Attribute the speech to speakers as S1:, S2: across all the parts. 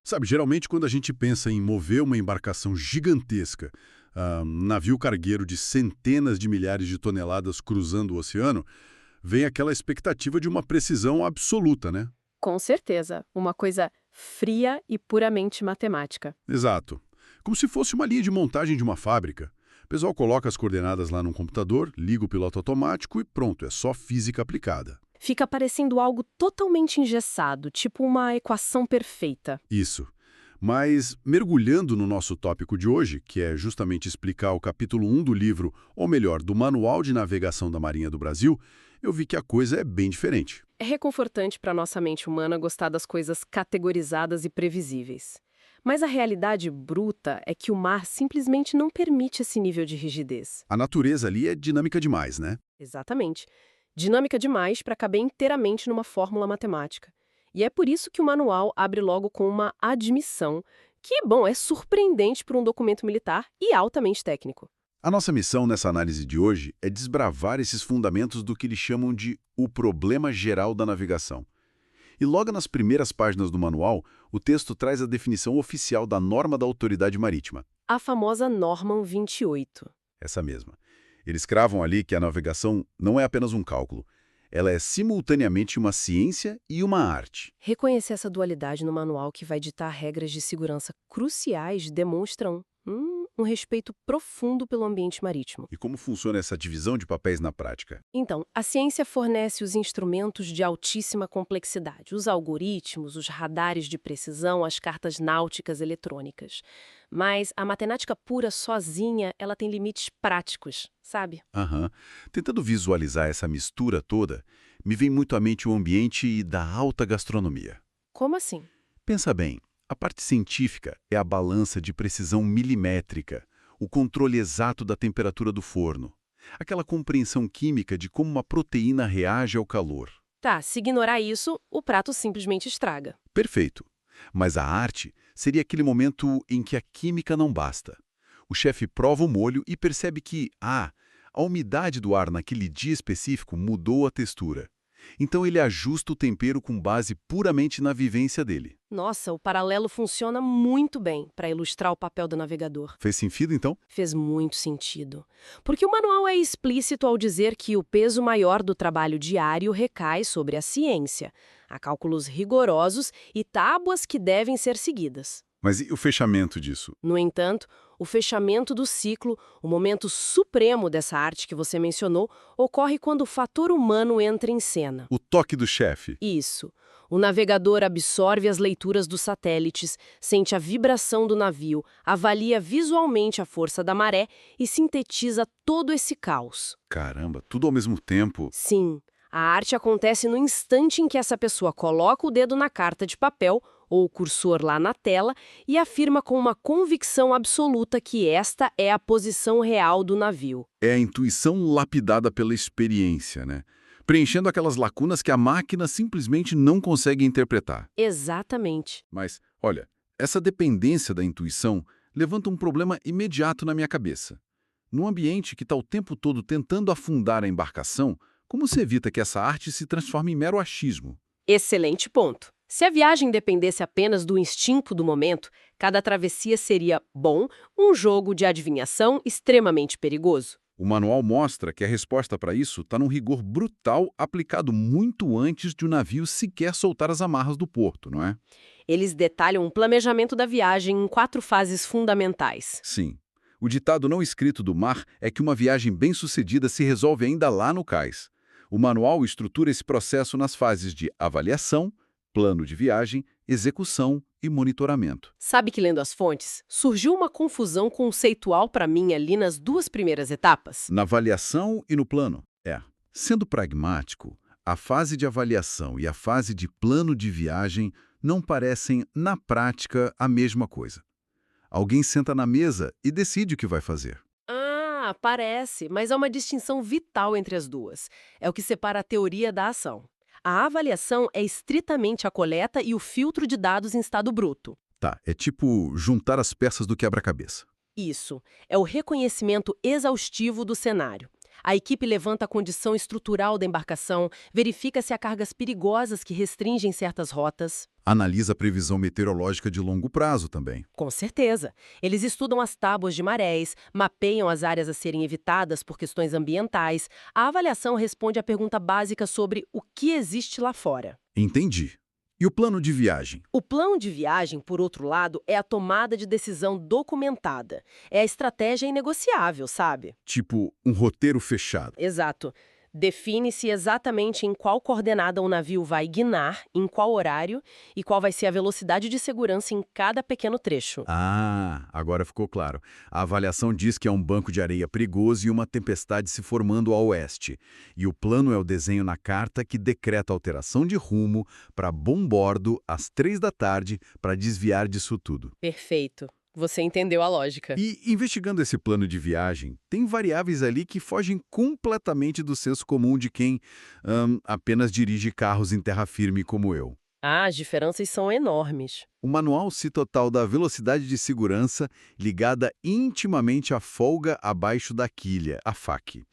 S1: Sabe, geralmente quando a gente pensa em mover uma embarcação gigantesca, um navio cargueiro de centenas de milhares de toneladas cruzando o oceano, vem aquela expectativa de uma precisão absoluta, né?
S2: Com certeza, uma coisa fria e puramente matemática.
S1: Exato. Como se fosse uma linha de montagem de uma fábrica. O pessoal coloca as coordenadas lá num computador, liga o piloto automático e pronto, é só física aplicada.
S2: Fica parecendo algo totalmente engessado, tipo uma equação perfeita.
S1: Isso. Mas, mergulhando no nosso tópico de hoje, que é justamente explicar o capítulo 1 do livro, ou melhor, do Manual de Navegação da Marinha do Brasil, eu vi que a coisa é bem diferente.
S2: É reconfortante para nossa mente humana gostar das coisas categorizadas e previsíveis. Mas a realidade bruta é que o mar simplesmente não permite esse nível de rigidez.
S1: A natureza ali é dinâmica demais, né?
S2: Exatamente. Dinâmica demais para caber inteiramente numa fórmula matemática. E é por isso que o manual abre logo com uma admissão, que, bom, é surpreendente para um documento militar e altamente técnico.
S1: A nossa missão nessa análise de hoje é desbravar esses fundamentos do que eles chamam de o problema geral da navegação. E logo nas primeiras páginas do manual, o texto traz a definição oficial da norma da autoridade marítima.
S2: A famosa Norman 28.
S1: Essa mesma. Eles cravam ali que a navegação não é apenas um cálculo. Ela é simultaneamente uma ciência e uma arte.
S2: Reconhecer essa dualidade no manual que vai ditar regras de segurança cruciais demonstram um respeito profundo pelo ambiente marítimo.
S1: E como funciona essa divisão de papéis na prática?
S2: Então, a ciência fornece os instrumentos de altíssima complexidade, os algoritmos, os radares de precisão, as cartas náuticas eletrônicas. Mas a matemática pura sozinha, ela tem limites práticos, sabe?
S1: Aham. Tentando visualizar essa mistura toda, me vem muito à mente o ambiente da alta gastronomia.
S2: Como assim?
S1: Pensa bem, a parte científica é a balança de precisão milimétrica, o controle exato da temperatura do forno, aquela compreensão química de como uma proteína reage ao calor.
S2: Tá, se ignorar isso, o prato simplesmente estraga.
S1: Perfeito. Mas a arte seria aquele momento em que a química não basta. O chefe prova o molho e percebe que, a umidade do ar naquele dia específico mudou a textura. Então ele ajusta o tempero com base puramente na vivência dele.
S2: Nossa, o paralelo funciona muito bem para ilustrar o papel do navegador.
S1: Fez sentido, então?
S2: Fez muito sentido. Porque o manual é explícito ao dizer que o peso maior do trabalho diário recai sobre a ciência. Há cálculos rigorosos e tábuas que devem ser seguidas.
S1: Mas e o fechamento disso?
S2: No entanto, o fechamento do ciclo, o momento supremo dessa arte que você mencionou, ocorre quando o fator humano entra em cena.
S1: O toque do chefe.
S2: Isso. O navegador absorve as leituras dos satélites, sente a vibração do navio, avalia visualmente a força da maré e sintetiza todo esse caos.
S1: Caramba, tudo ao mesmo tempo.
S2: Sim, a arte acontece no instante em que essa pessoa coloca o dedo na carta de papel ou o cursor lá na tela e afirma com uma convicção absoluta que esta é a posição real do navio.
S1: É a intuição lapidada pela experiência, né? Preenchendo aquelas lacunas que a máquina simplesmente não consegue interpretar.
S2: Exatamente.
S1: Mas, olha, essa dependência da intuição levanta um problema imediato na minha cabeça. Num ambiente que está o tempo todo tentando afundar a embarcação, como se evita que essa arte se transforme em mero achismo?
S2: Excelente ponto. Se a viagem dependesse apenas do instinto do momento, cada travessia seria, bom, um jogo de adivinhação extremamente perigoso.
S1: O manual mostra que a resposta para isso está num rigor brutal aplicado muito antes de o navio sequer soltar as amarras do porto, não é?
S2: Eles detalham o planejamento da viagem em 4 fases fundamentais.
S1: Sim. O ditado não escrito do mar é que uma viagem bem-sucedida se resolve ainda lá no cais. O manual estrutura esse processo nas fases de avaliação, plano de viagem, execução e monitoramento.
S2: Sabe que, lendo as fontes, surgiu uma confusão conceitual para mim ali nas 2 primeiras etapas?
S1: Na avaliação e no plano. Sendo pragmático, a fase de avaliação e a fase de plano de viagem não parecem, na prática, a mesma coisa. Alguém senta na mesa e decide o que vai fazer.
S2: Ah, parece, mas há uma distinção vital entre as duas. É o que separa a teoria da ação. A avaliação é estritamente a coleta e o filtro de dados em estado bruto.
S1: Tá, é tipo juntar as peças do quebra-cabeça.
S2: Isso, é o reconhecimento exaustivo do cenário. A equipe levanta a condição estrutural da embarcação, verifica se há cargas perigosas que restringem certas rotas.
S1: Analisa a previsão meteorológica de longo prazo também.
S2: Com certeza. Eles estudam as tábuas de marés, mapeiam as áreas a serem evitadas por questões ambientais. A avaliação responde à pergunta básica sobre o que existe lá fora.
S1: Entendi. E o plano de viagem?
S2: O plano de viagem, por outro lado, é a tomada de decisão documentada. É a estratégia inegociável, sabe?
S1: Tipo, um roteiro fechado.
S2: Exato. Define-se exatamente em qual coordenada o navio vai guinar, em qual horário e qual vai ser a velocidade de segurança em cada pequeno trecho.
S1: Ah, agora ficou claro. A avaliação diz que é um banco de areia perigoso e uma tempestade se formando a oeste. E o plano é o desenho na carta que decreta alteração de rumo para bom bordo às 3 da tarde para desviar disso tudo.
S2: Perfeito. Você entendeu a lógica.
S1: E, investigando esse plano de viagem, tem variáveis ali que fogem completamente do senso comum de quem apenas dirige carros em terra firme como eu.
S2: As diferenças são enormes.
S1: O manual cita o tal da velocidade de segurança ligada intimamente à folga abaixo da quilha, a FAQ.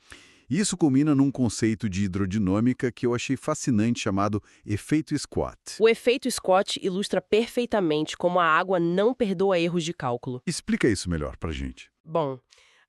S1: Isso culmina num conceito de hidrodinâmica que eu achei fascinante chamado efeito Scott.
S2: O efeito Scott ilustra perfeitamente como a água não perdoa erros de cálculo.
S1: Explica isso melhor pra gente.
S2: Bom,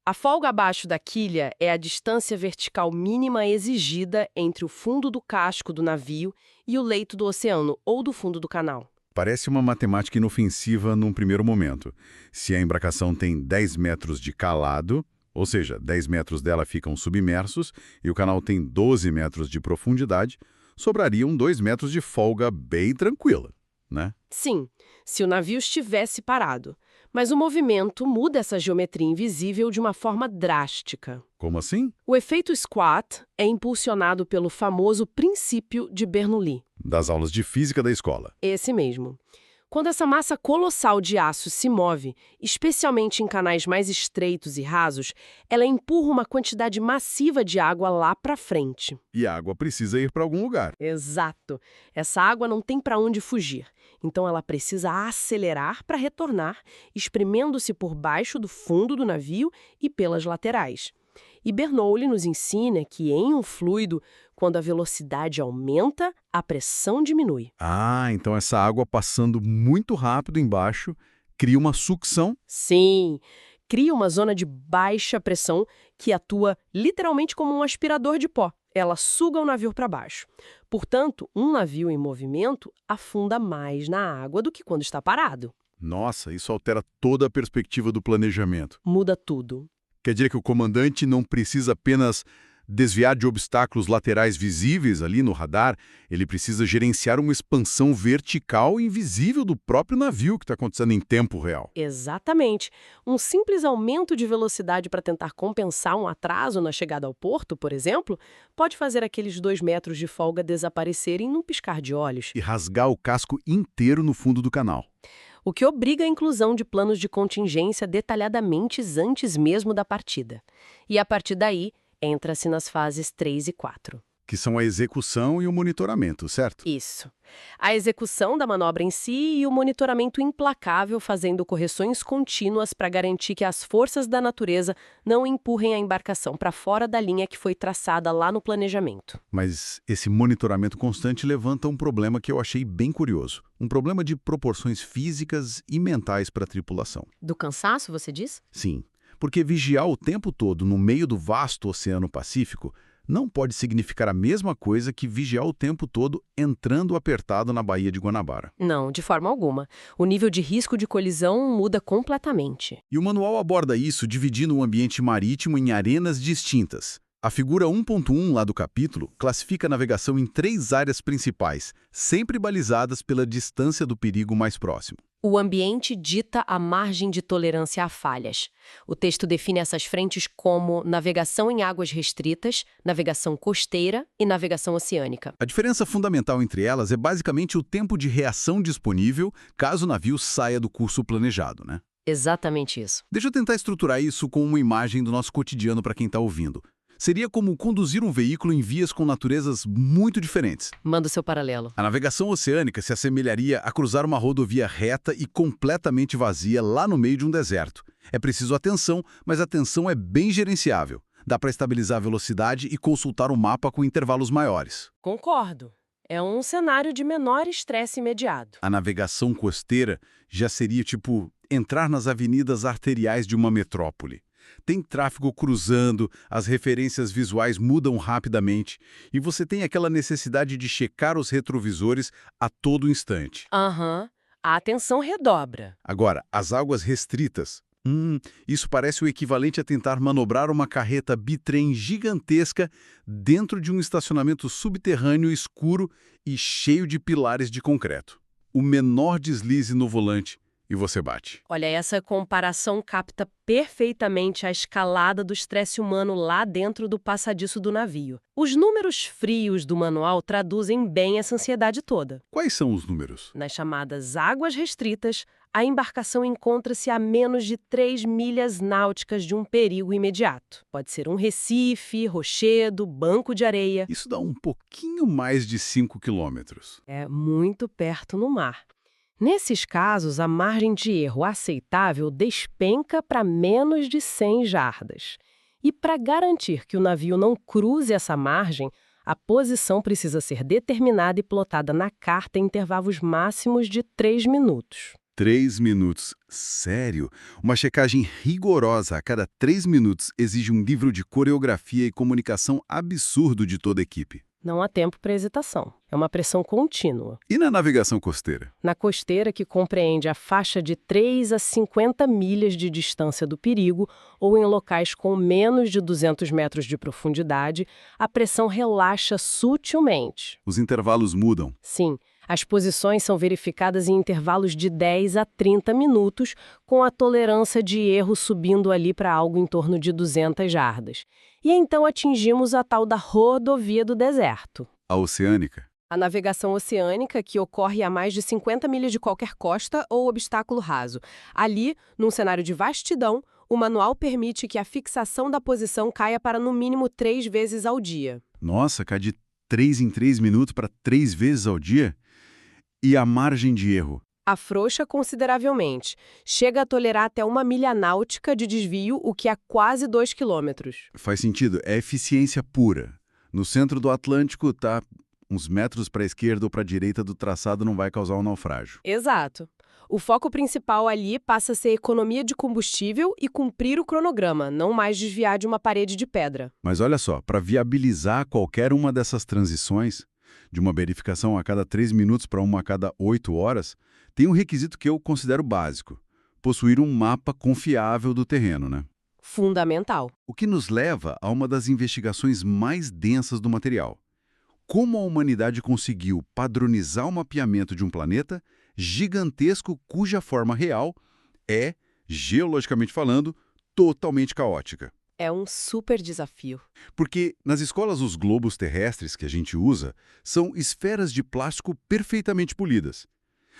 S2: a folga abaixo da quilha é a distância vertical mínima exigida entre o fundo do casco do navio e o leito do oceano ou do fundo do canal.
S1: Parece uma matemática inofensiva num primeiro momento. Se a embarcação tem 10 metros de calado, ou seja, 10 metros dela ficam submersos e o canal tem 12 metros de profundidade, sobrariam 2 metros de folga bem tranquila, né?
S2: Sim, se o navio estivesse parado. Mas o movimento muda essa geometria invisível de uma forma drástica.
S1: Como assim?
S2: O efeito Squat é impulsionado pelo famoso princípio de Bernoulli.
S1: Das aulas de física da escola.
S2: Esse mesmo. Quando essa massa colossal de aço se move, especialmente em canais mais estreitos e rasos, ela empurra uma quantidade massiva de água lá para frente.
S1: E a água precisa ir para algum lugar.
S2: Exato. Essa água não tem para onde fugir. Então ela precisa acelerar para retornar, espremendo-se por baixo do fundo do navio e pelas laterais. E Bernoulli nos ensina que em um fluido, quando a velocidade aumenta, a pressão diminui.
S1: Ah, então essa água passando muito rápido embaixo cria uma sucção?
S2: Sim, cria uma zona de baixa pressão que atua literalmente como um aspirador de pó. Ela suga o navio para baixo. Portanto, um navio em movimento afunda mais na água do que quando está parado.
S1: Nossa, isso altera toda a perspectiva do planejamento.
S2: Muda tudo.
S1: Quer dizer que o comandante não precisa apenas desviar de obstáculos laterais visíveis ali no radar, ele precisa gerenciar uma expansão vertical invisível do próprio navio que está acontecendo em tempo real.
S2: Exatamente. Um simples aumento de velocidade para tentar compensar um atraso na chegada ao porto, por exemplo, pode fazer aqueles 2 metros de folga desaparecerem num piscar de olhos.
S1: E rasgar o casco inteiro no fundo do canal.
S2: O que obriga a inclusão de planos de contingência detalhadamente antes mesmo da partida. E a partir daí, entra-se nas fases 3 e 4.
S1: Que são a execução e o monitoramento, certo?
S2: Isso. A execução da manobra em si e o monitoramento implacável fazendo correções contínuas para garantir que as forças da natureza não empurrem a embarcação para fora da linha que foi traçada lá no planejamento.
S1: Mas esse monitoramento constante levanta um problema que eu achei bem curioso. Um problema de proporções físicas e mentais para a tripulação.
S2: Do cansaço, você diz?
S1: Sim, porque vigiar o tempo todo no meio do vasto Oceano Pacífico não pode significar a mesma coisa que vigiar o tempo todo entrando apertado na Baía de Guanabara.
S2: Não, de forma alguma. O nível de risco de colisão muda completamente.
S1: E o manual aborda isso dividindo o ambiente marítimo em arenas distintas. A figura 1.1 lá do capítulo classifica a navegação em 3 áreas principais, sempre balizadas pela distância do perigo mais próximo.
S2: O ambiente dita a margem de tolerância a falhas. O texto define essas frentes como navegação em águas restritas, navegação costeira e navegação oceânica.
S1: A diferença fundamental entre elas é basicamente o tempo de reação disponível caso o navio saia do curso planejado, né?
S2: Exatamente isso.
S1: Deixa eu tentar estruturar isso com uma imagem do nosso cotidiano para quem está ouvindo. Seria como conduzir um veículo em vias com naturezas muito diferentes.
S2: Manda o seu paralelo.
S1: A navegação oceânica se assemelharia a cruzar uma rodovia reta e completamente vazia lá no meio de um deserto. É preciso atenção, mas a atenção é bem gerenciável. Dá para estabilizar a velocidade e consultar o mapa com intervalos maiores.
S2: Concordo. É um cenário de menor estresse imediato.
S1: A navegação costeira já seria tipo entrar nas avenidas arteriais de uma metrópole. Tem tráfego cruzando, as referências visuais mudam rapidamente e você tem aquela necessidade de checar os retrovisores a todo instante.
S2: Aham. A atenção redobra.
S1: Agora, as águas restritas. Isso parece o equivalente a tentar manobrar uma carreta bitrem gigantesca dentro de um estacionamento subterrâneo escuro e cheio de pilares de concreto. O menor deslize no volante e você bate.
S2: Olha, essa comparação capta perfeitamente a escalada do estresse humano lá dentro do passadiço do navio. Os números frios do manual traduzem bem essa ansiedade toda.
S1: Quais são os números?
S2: Nas chamadas águas restritas, a embarcação encontra-se a menos de 3 milhas náuticas de um perigo imediato. Pode ser um recife, rochedo, banco de areia.
S1: Isso dá um pouquinho mais de 5 quilômetros.
S2: É muito perto no mar. Nesses casos, a margem de erro aceitável despenca para menos de 100 jardas. E para garantir que o navio não cruze essa margem, a posição precisa ser determinada e plotada na carta em intervalos máximos de 3 minutos.
S1: 3 minutos. Sério? Uma checagem rigorosa a cada 3 minutos exige um livro de coreografia e comunicação absurdo de toda a equipe.
S2: Não há tempo para hesitação. É uma pressão contínua.
S1: E na navegação costeira?
S2: Na costeira, que compreende a faixa de 3 a 50 milhas de distância do perigo, ou em locais com menos de 200 metros de profundidade, a pressão relaxa sutilmente.
S1: Os intervalos mudam.
S2: Sim, as posições são verificadas em intervalos de 10 a 30 minutos, com a tolerância de erro subindo ali para algo em torno de 200 jardas. E então atingimos a tal da rodovia do deserto.
S1: A oceânica?
S2: A navegação oceânica, que ocorre a mais de 50 milhas de qualquer costa ou obstáculo raso. Ali, num cenário de vastidão, o manual permite que a fixação da posição caia para no mínimo 3 vezes ao dia.
S1: Nossa, cai de 3 em 3 minutos para 3 vezes ao dia? E a margem de erro?
S2: Afrouxa consideravelmente. Chega a tolerar até 1 milha náutica de desvio, o que é quase 2 quilômetros.
S1: Faz sentido, é eficiência pura. No centro do Atlântico, tá uns metros para a esquerda ou para a direita do traçado não vai causar um naufrágio.
S2: Exato. O foco principal ali passa a ser economia de combustível e cumprir o cronograma, não mais desviar de uma parede de pedra.
S1: Mas olha só, para viabilizar qualquer uma dessas transições, de uma verificação a cada 3 minutos para uma a cada 8 horas, tem um requisito que eu considero básico: possuir um mapa confiável do terreno, né?
S2: Fundamental.
S1: O que nos leva a uma das investigações mais densas do material. Como a humanidade conseguiu padronizar o mapeamento de um planeta gigantesco cuja forma real é, geologicamente falando, totalmente caótica.
S2: É um super desafio.
S1: Porque nas escolas os globos terrestres que a gente usa são esferas de plástico perfeitamente polidas.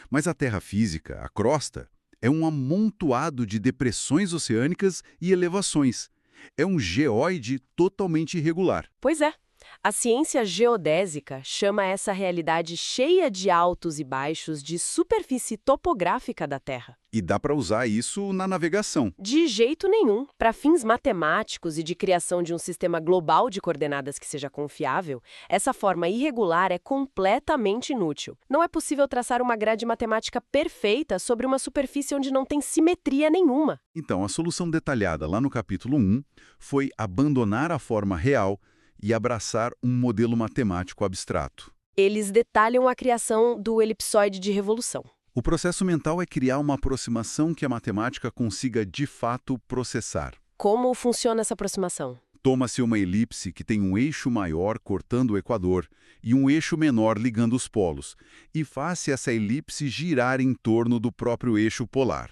S1: Mas a Terra física, a crosta, é um amontoado de depressões oceânicas e elevações. É um geóide totalmente irregular.
S2: Pois é. A ciência geodésica chama essa realidade cheia de altos e baixos de superfície topográfica da Terra.
S1: E dá para usar isso na navegação.
S2: De jeito nenhum. Para fins matemáticos e de criação de um sistema global de coordenadas que seja confiável, essa forma irregular é completamente inútil. Não é possível traçar uma grade matemática perfeita sobre uma superfície onde não tem simetria nenhuma.
S1: Então, a solução detalhada lá no capítulo 1 foi abandonar a forma real e abraçar um modelo matemático abstrato.
S2: Eles detalham a criação do elipsoide de revolução.
S1: O processo mental é criar uma aproximação que a matemática consiga de fato processar.
S2: Como funciona essa aproximação?
S1: Toma-se uma elipse que tem um eixo maior cortando o equador e um eixo menor ligando os polos, e faz-se essa elipse girar em torno do próprio eixo polar.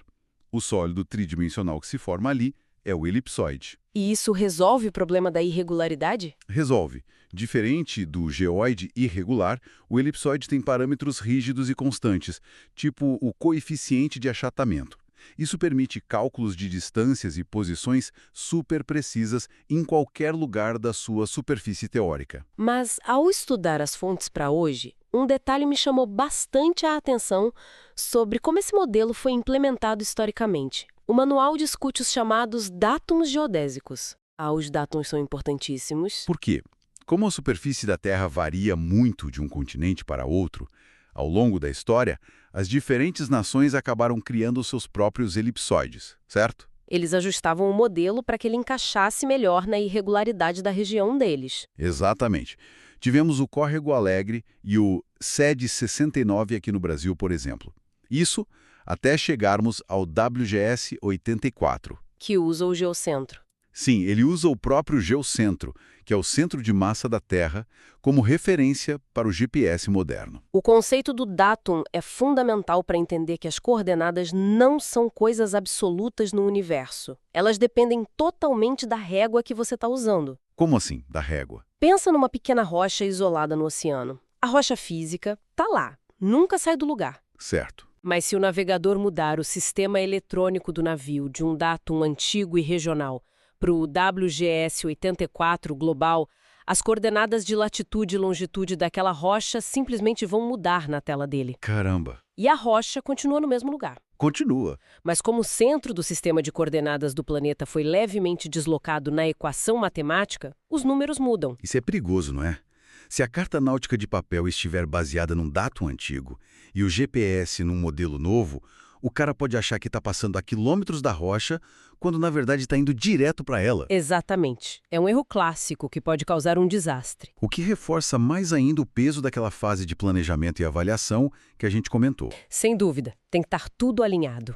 S1: O sólido tridimensional que se forma ali é o elipsoide.
S2: E isso resolve o problema da irregularidade?
S1: Resolve. Diferente do geóide irregular, o elipsoide tem parâmetros rígidos e constantes, tipo o coeficiente de achatamento. Isso permite cálculos de distâncias e posições super precisas em qualquer lugar da sua superfície teórica.
S2: Mas, ao estudar as fontes para hoje, um detalhe me chamou bastante a atenção sobre como esse modelo foi implementado historicamente. O manual discute os chamados dátums geodésicos. Ah, os datums são importantíssimos.
S1: Por quê? Como a superfície da Terra varia muito de um continente para outro, ao longo da história, as diferentes nações acabaram criando seus próprios elipsoides, certo?
S2: Eles ajustavam o modelo para que ele encaixasse melhor na irregularidade da região deles.
S1: Exatamente. Tivemos o Córrego Alegre e o SED 69 aqui no Brasil, por exemplo. Isso até chegarmos ao WGS 84.
S2: Que usa o geocentro.
S1: Sim, ele usa o próprio geocentro, que é o centro de massa da Terra, como referência para o GPS moderno.
S2: O conceito do datum é fundamental para entender que as coordenadas não são coisas absolutas no universo. Elas dependem totalmente da régua que você está usando.
S1: Como assim, da régua?
S2: Pensa numa pequena rocha isolada no oceano. A rocha física está lá, nunca sai do lugar.
S1: Certo.
S2: Mas se o navegador mudar o sistema eletrônico do navio de um datum antigo e regional para o WGS 84 global, as coordenadas de latitude e longitude daquela rocha simplesmente vão mudar na tela dele.
S1: Caramba.
S2: E a rocha continua no mesmo lugar.
S1: Continua.
S2: Mas como o centro do sistema de coordenadas do planeta foi levemente deslocado na equação matemática, os números mudam.
S1: Isso é perigoso, não é? Se a carta náutica de papel estiver baseada num datum antigo e o GPS num modelo novo, o cara pode achar que está passando a quilômetros da rocha, quando na verdade está indo direto para ela.
S2: Exatamente. É um erro clássico que pode causar um desastre.
S1: O que reforça mais ainda o peso daquela fase de planejamento e avaliação que a gente comentou.
S2: Sem dúvida, tem que estar tudo alinhado.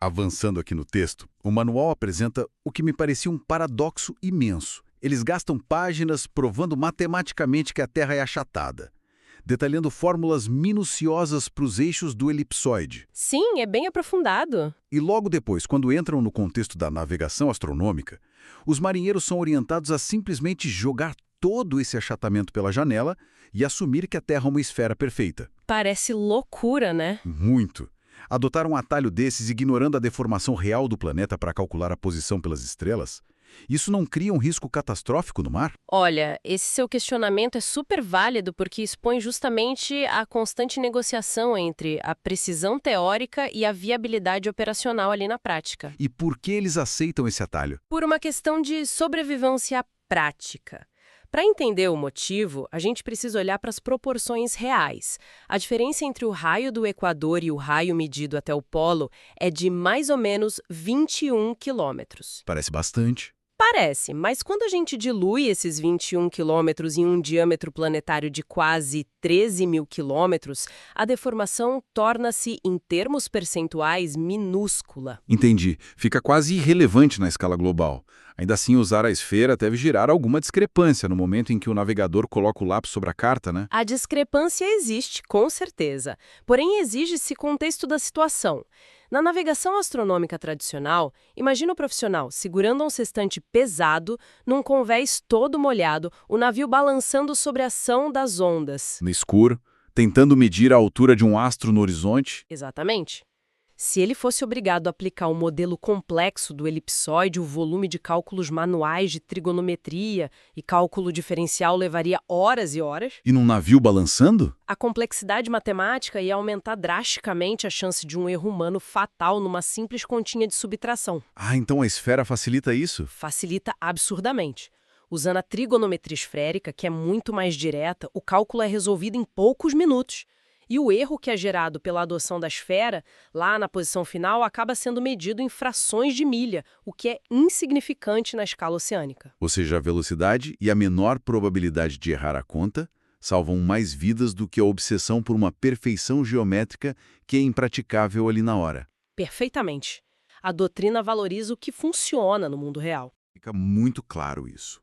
S1: Avançando aqui no texto, o manual apresenta o que me parecia um paradoxo imenso. Eles gastam páginas provando matematicamente que a Terra é achatada, detalhando fórmulas minuciosas para os eixos do elipsoide.
S2: Sim, é bem aprofundado.
S1: E logo depois, quando entram no contexto da navegação astronômica, os marinheiros são orientados a simplesmente jogar todo esse achatamento pela janela e assumir que a Terra é uma esfera perfeita.
S2: Parece loucura, né?
S1: Muito. Adotar um atalho desses ignorando a deformação real do planeta para calcular a posição pelas estrelas? Isso não cria um risco catastrófico no mar?
S2: Olha, esse seu questionamento é super válido porque expõe justamente a constante negociação entre a precisão teórica e a viabilidade operacional ali na prática.
S1: E por que eles aceitam esse atalho?
S2: Por uma questão de sobrevivência prática. Para entender o motivo, a gente precisa olhar para as proporções reais. A diferença entre o raio do Equador e o raio medido até o polo é de mais ou menos 21 quilômetros.
S1: Parece bastante.
S2: Parece, mas quando a gente dilui esses 21 quilômetros em um diâmetro planetário de quase 13 mil quilômetros, a deformação torna-se, em termos percentuais, minúscula.
S1: Entendi. Fica quase irrelevante na escala global. Ainda assim, usar a esfera deve gerar alguma discrepância no momento em que o navegador coloca o lápis sobre a carta, né?
S2: A discrepância existe, com certeza. Porém, exige-se contexto da situação. Na navegação astronômica tradicional, imagina o profissional segurando um sextante pesado, num convés todo molhado, o navio balançando sobre a ação das ondas.
S1: No escuro, tentando medir a altura de um astro no horizonte.
S2: Exatamente. Se ele fosse obrigado a aplicar um modelo complexo do elipsoide, o volume de cálculos manuais de trigonometria e cálculo diferencial levaria horas e horas.
S1: E num navio balançando?
S2: A complexidade matemática ia aumentar drasticamente a chance de um erro humano fatal numa simples continha de subtração.
S1: Ah, então a esfera facilita isso?
S2: Facilita absurdamente. Usando a trigonometria esférica, que é muito mais direta, o cálculo é resolvido em poucos minutos. E o erro que é gerado pela adoção da esfera, lá na posição final, acaba sendo medido em frações de milha, o que é insignificante na escala oceânica.
S1: Ou seja, a velocidade e a menor probabilidade de errar a conta salvam mais vidas do que a obsessão por uma perfeição geométrica que é impraticável ali na hora.
S2: Perfeitamente. A doutrina valoriza o que funciona no mundo real.
S1: Fica muito claro isso.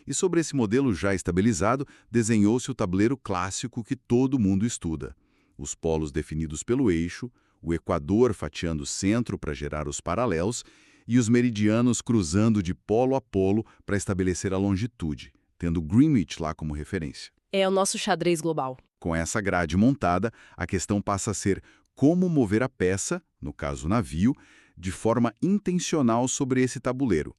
S1: E sobre esse modelo já estabilizado, desenhou-se o tabuleiro clássico que todo mundo estuda. Os polos definidos pelo eixo, o equador fatiando o centro para gerar os paralelos e os meridianos cruzando de polo a polo para estabelecer a longitude, tendo Greenwich lá como referência.
S2: É o nosso xadrez global.
S1: Com essa grade montada, a questão passa a ser como mover a peça, no caso o navio, de forma intencional sobre esse tabuleiro.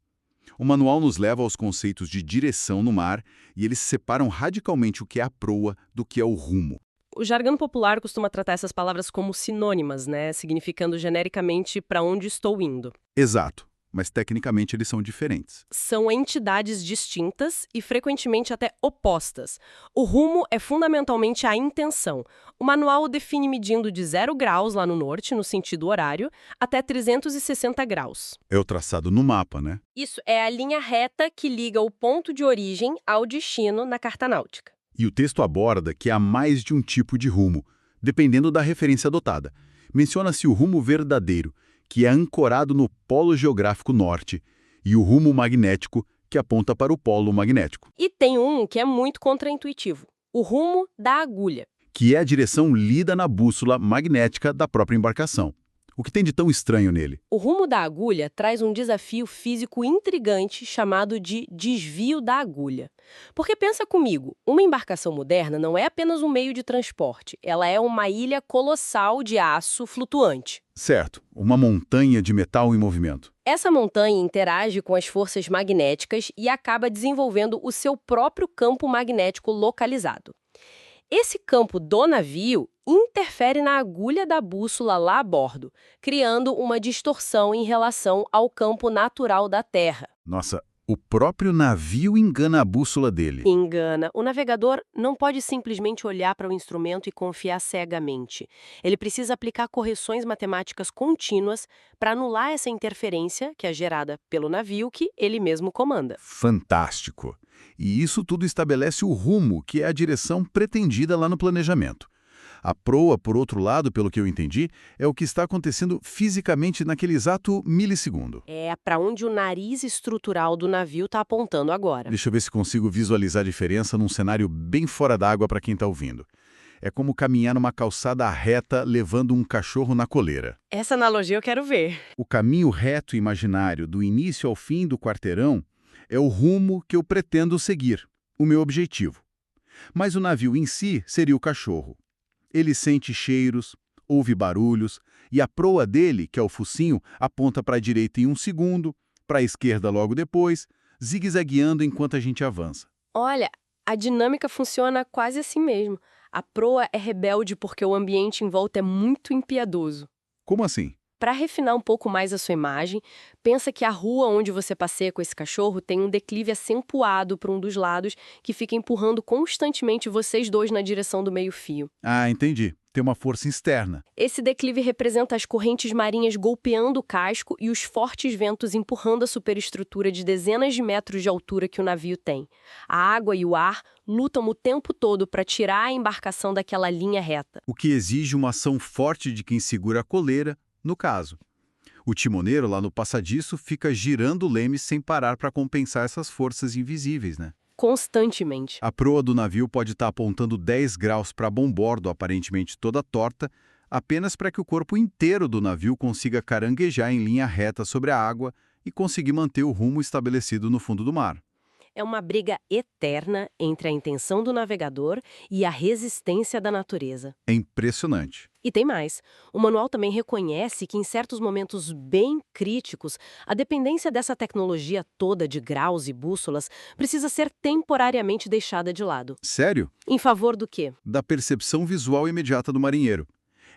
S1: O manual nos leva aos conceitos de direção no mar e eles separam radicalmente o que é a proa do que é o rumo.
S2: O jargão popular costuma tratar essas palavras como sinônimas, né? Significando genericamente para onde estou indo.
S1: Exato. mas tecnicamente eles são diferentes.
S2: São entidades distintas e frequentemente até opostas. O rumo é fundamentalmente a intenção. O manual o define medindo de 0 graus lá no norte, no sentido horário, até 360 graus.
S1: É o traçado no mapa, né?
S2: Isso é a linha reta que liga o ponto de origem ao destino na carta náutica.
S1: E o texto aborda que há mais de um tipo de rumo, dependendo da referência adotada. Menciona-se o rumo verdadeiro, que é ancorado no polo geográfico norte, e o rumo magnético, que aponta para o polo magnético,
S2: E tem um que é muito contraintuitivo, o rumo da agulha.
S1: que é a direção lida na bússola magnética da própria embarcação. O que tem de tão estranho nele?
S2: O rumo da agulha traz um desafio físico intrigante chamado de desvio da agulha. Porque pensa comigo, uma embarcação moderna não é apenas um meio de transporte, ela é uma ilha colossal de aço flutuante.
S1: Certo, uma montanha de metal em movimento.
S2: Essa montanha interage com as forças magnéticas e acaba desenvolvendo o seu próprio campo magnético localizado. Esse campo do navio interfere na agulha da bússola lá a bordo, criando uma distorção em relação ao campo natural da Terra.
S1: Nossa, o próprio navio engana a bússola dele.
S2: Engana. O navegador não pode simplesmente olhar para o instrumento e confiar cegamente. Ele precisa aplicar correções matemáticas contínuas para anular essa interferência que é gerada pelo navio que ele mesmo comanda.
S1: Fantástico! E isso tudo estabelece o rumo, que é a direção pretendida lá no planejamento. A proa, por outro lado, pelo que eu entendi, é o que está acontecendo fisicamente naquele exato milissegundo.
S2: É para onde o nariz estrutural do navio está apontando agora.
S1: Deixa eu ver se consigo visualizar a diferença num cenário bem fora d'água para quem está ouvindo. É como caminhar numa calçada reta levando um cachorro na coleira.
S2: Essa analogia eu quero ver.
S1: O caminho reto imaginário do início ao fim do quarteirão é o rumo que eu pretendo seguir, o meu objetivo. Mas o navio em si seria o cachorro. Ele sente cheiros, ouve barulhos, e a proa dele, que é o focinho, aponta para a direita em 1 segundo, para a esquerda logo depois, zigue-zagueando enquanto a gente avança.
S2: Olha, a dinâmica funciona quase assim mesmo. A proa é rebelde porque o ambiente em volta é muito impiedoso.
S1: Como assim?
S2: Para refinar um pouco mais a sua imagem, pensa que a rua onde você passeia com esse cachorro tem um declive acentuado para um dos lados que fica empurrando constantemente vocês dois na direção do meio-fio.
S1: Ah, entendi. Tem uma força externa.
S2: Esse declive representa as correntes marinhas golpeando o casco e os fortes ventos empurrando a superestrutura de dezenas de metros de altura que o navio tem. A água e o ar lutam o tempo todo para tirar a embarcação daquela linha reta.
S1: O que exige uma ação forte de quem segura a coleira, no caso. O timoneiro lá no passadiço fica girando o leme sem parar para compensar essas forças invisíveis, né?
S2: Constantemente.
S1: A proa do navio pode estar apontando 10 graus para bombordo, aparentemente toda torta, apenas para que o corpo inteiro do navio consiga caranguejar em linha reta sobre a água e conseguir manter o rumo estabelecido no fundo do mar.
S2: É uma briga eterna entre a intenção do navegador e a resistência da natureza.
S1: É impressionante.
S2: E tem mais. O manual também reconhece que em certos momentos bem críticos, a dependência dessa tecnologia toda de graus e bússolas precisa ser temporariamente deixada de lado.
S1: Sério?
S2: Em favor do quê?
S1: Da percepção visual imediata do marinheiro.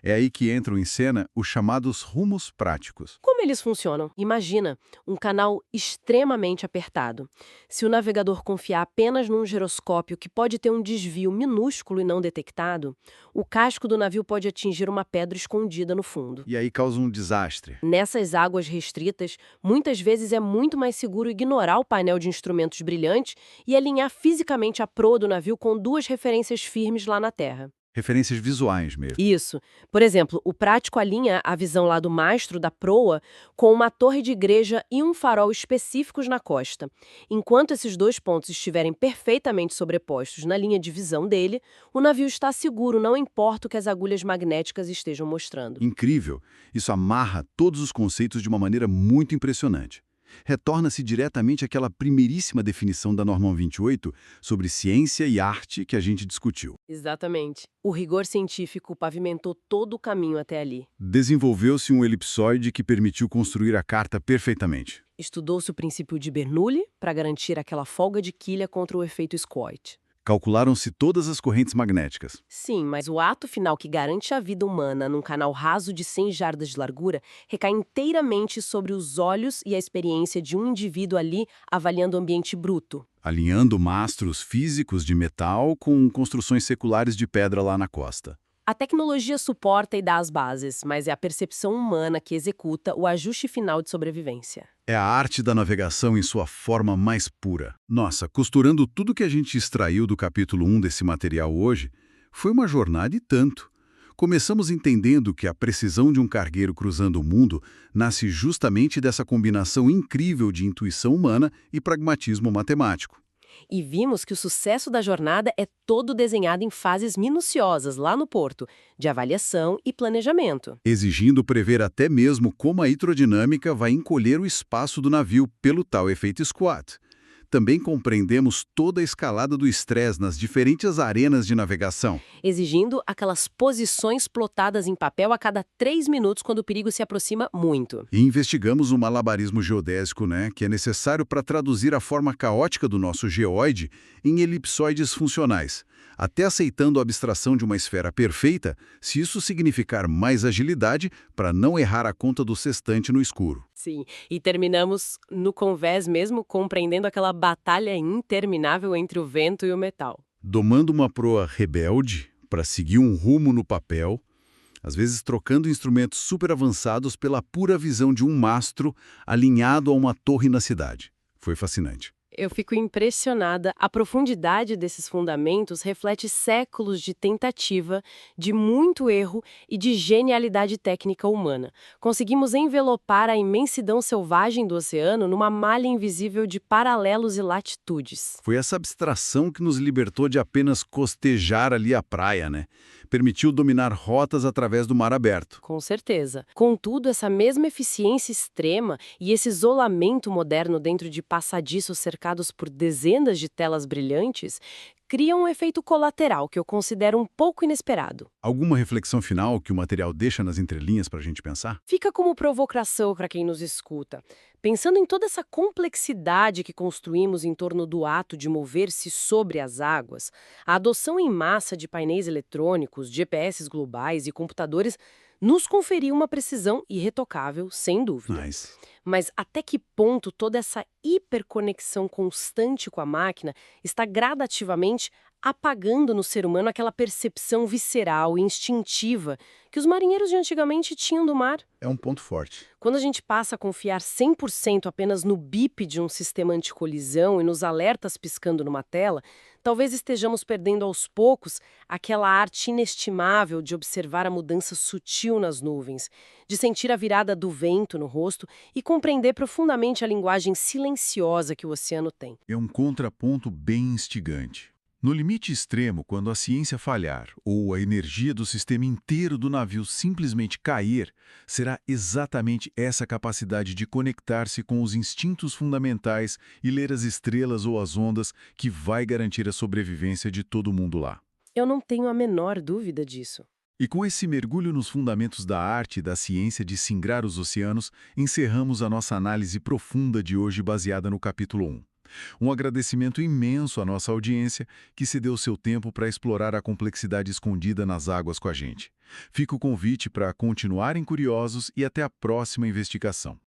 S1: É aí que entram em cena os chamados rumos práticos.
S2: Como eles funcionam? Imagina um canal extremamente apertado. Se o navegador confiar apenas num giroscópio que pode ter um desvio minúsculo e não detectado, o casco do navio pode atingir uma pedra escondida no fundo.
S1: E aí causa um desastre.
S2: Nessas águas restritas, muitas vezes é muito mais seguro ignorar o painel de instrumentos brilhantes e alinhar fisicamente a proa do navio com 2 referências firmes lá na terra.
S1: Referências visuais mesmo.
S2: Isso. Por exemplo, o prático alinha a visão lá do mastro da proa com uma torre de igreja e um farol específicos na costa. Enquanto esses 2 pontos estiverem perfeitamente sobrepostos na linha de visão dele, o navio está seguro, não importa o que as agulhas magnéticas estejam mostrando.
S1: Incrível. Isso amarra todos os conceitos de uma maneira muito impressionante. Retorna-se diretamente àquela primeiríssima definição da Norma 28 sobre ciência e arte que a gente discutiu.
S2: Exatamente. O rigor científico pavimentou todo o caminho até ali.
S1: Desenvolveu-se um elipsoide que permitiu construir a carta perfeitamente.
S2: Estudou-se o princípio de Bernoulli para garantir aquela folga de quilha contra o efeito Squat.
S1: Calcularam-se todas as correntes magnéticas.
S2: Sim, mas o ato final que garante a vida humana num canal raso de 100 jardas de largura recai inteiramente sobre os olhos e a experiência de um indivíduo ali avaliando o ambiente bruto.
S1: Alinhando mastros físicos de metal com construções seculares de pedra lá na costa.
S2: A tecnologia suporta e dá as bases, mas é a percepção humana que executa o ajuste final de sobrevivência.
S1: É a arte da navegação em sua forma mais pura. Nossa, costurando tudo que a gente extraiu do capítulo 1 desse material hoje, foi uma jornada e tanto. Começamos entendendo que a precisão de um cargueiro cruzando o mundo nasce justamente dessa combinação incrível de intuição humana e pragmatismo matemático.
S2: E vimos que o sucesso da jornada é todo desenhado em fases minuciosas lá no porto, de avaliação e planejamento.
S1: Exigindo prever até mesmo como a hidrodinâmica vai encolher o espaço do navio pelo tal efeito squat. Também compreendemos toda a escalada do estresse nas diferentes arenas de navegação.
S2: Exigindo aquelas posições plotadas em papel a cada 3 minutos quando o perigo se aproxima muito.
S1: E investigamos o malabarismo geodésico, que é necessário para traduzir a forma caótica do nosso geóide em elipsoides funcionais, até aceitando a abstração de uma esfera perfeita, se isso significar mais agilidade para não errar a conta do sextante no escuro.
S2: Sim, e terminamos no convés mesmo compreendendo aquela batalha interminável entre o vento e o metal.
S1: Domando uma proa rebelde para seguir um rumo no papel, às vezes trocando instrumentos super avançados pela pura visão de um mastro alinhado a uma torre na cidade. Foi fascinante.
S2: Eu fico impressionada. A profundidade desses fundamentos reflete séculos de tentativa, de muito erro e de genialidade técnica humana. Conseguimos envelopar a imensidão selvagem do oceano numa malha invisível de paralelos e latitudes.
S1: Foi essa abstração que nos libertou de apenas costejar ali a praia, Permitiu dominar rotas através do mar aberto.
S2: Com certeza. Contudo, essa mesma eficiência extrema e esse isolamento moderno dentro de passadiços cercados por dezenas de telas brilhantes criam um efeito colateral que eu considero um pouco inesperado.
S1: Alguma reflexão final que o material deixa nas entrelinhas para a gente pensar?
S2: Fica como provocação para quem nos escuta. Pensando em toda essa complexidade que construímos em torno do ato de mover-se sobre as águas, a adoção em massa de painéis eletrônicos, GPS globais e computadores nos conferiu uma precisão irretocável, sem dúvida.
S1: Nice.
S2: Mas até que ponto toda essa hiperconexão constante com a máquina está gradativamente apagando no ser humano aquela percepção visceral e instintiva que os marinheiros de antigamente tinham do mar?
S1: É um ponto forte.
S2: Quando a gente passa a confiar 100% apenas no bip de um sistema anticolisão e nos alertas piscando numa tela, talvez estejamos perdendo aos poucos aquela arte inestimável de observar a mudança sutil nas nuvens, de sentir a virada do vento no rosto e compreender profundamente a linguagem silenciosa que o oceano tem.
S1: É um contraponto bem instigante. No limite extremo, quando a ciência falhar ou a energia do sistema inteiro do navio simplesmente cair, será exatamente essa capacidade de conectar-se com os instintos fundamentais e ler as estrelas ou as ondas que vai garantir a sobrevivência de todo mundo lá.
S2: Eu não tenho a menor dúvida disso.
S1: E com esse mergulho nos fundamentos da arte e da ciência de singrar os oceanos, encerramos a nossa análise profunda de hoje baseada no capítulo 1. Um agradecimento imenso à nossa audiência que se deu seu tempo para explorar a complexidade escondida nas águas com a gente. Fica o convite para continuarem curiosos e até a próxima investigação.